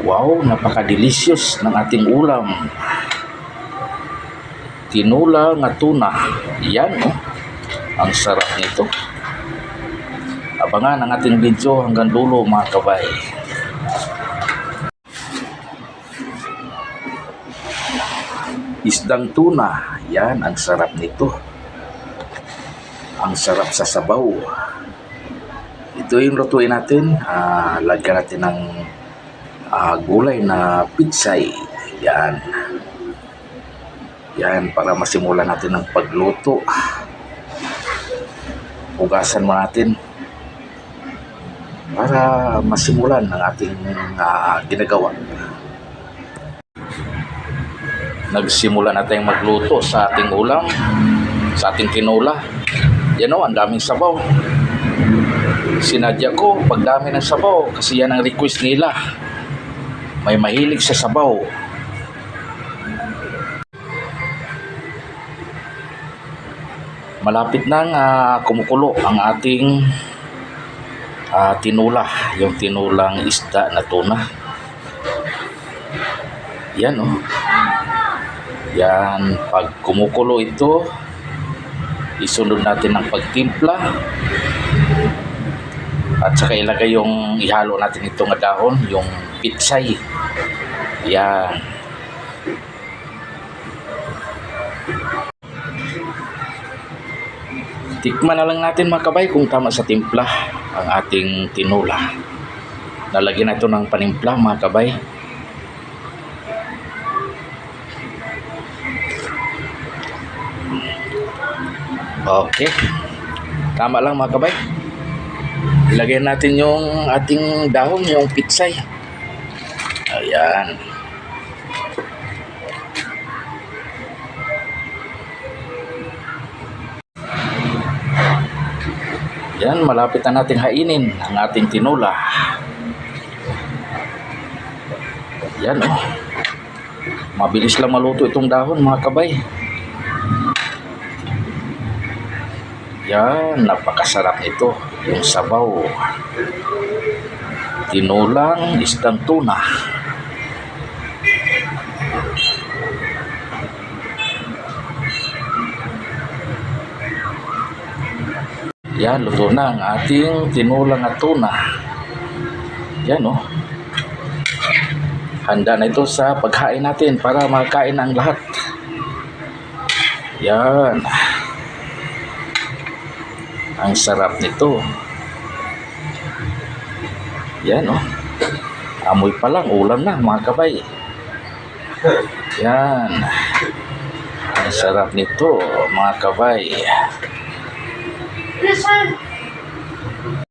Wow, napaka-delicious ng ating ulam. Tinula nga tuna. Yan, oh. Ang sarap nito. Abangan ang ating video hanggang dulo, mga kabay. Isdang tuna. Yan, ang sarap nito. Ang sarap sa sabaw. Ito yung lutuin natin. Lagyan natin ng gulay na pitsay. Yan. Yan, para masimulan natin ang pagluto. Hugasan mo natin para masimulan ang ating ginagawa. Nagsimula na tayong magluto sa ating ulam, sa ating tinola. Yan o, ang daming sabaw. Sinadya ko pagdami ng sabaw kasi yan ang request nila. May mahilig sa sabaw. Malapit nang kumukulo ang ating tinula, yung tinulang isda na tuna. Yan oh. Yan, pag kumukulo ito, isunod natin ng pagtimpla. At saka ilagay yung ihalo natin itong dahon, yung pitsay. Yan. Tikman na lang natin, mga kabay, kung tama sa timpla ang ating tinula. Lalagyan na ito ng panimpla, mga kabay. Okay. Tama lang, mga kabay. Ilagay natin yung ating dahon, yung pitsay. Ayan. Yan, malapit na natin hainin ang ating tinola. Yan oh. Mabilis lang maluto itong dahon, mga kabay. Yan, napakasarap nito. Yung sabaw. Tinulang isdang tuna. Yan, luto na ang ating tinulang at tuna. Yan oh. Handa na ito sa paghain natin para makain ang lahat. Yan. Ang sarap nito. Yan oh. Amoy pa lang, ulam na, mga kabay. Yan. Ang sarap nito, mga kabay.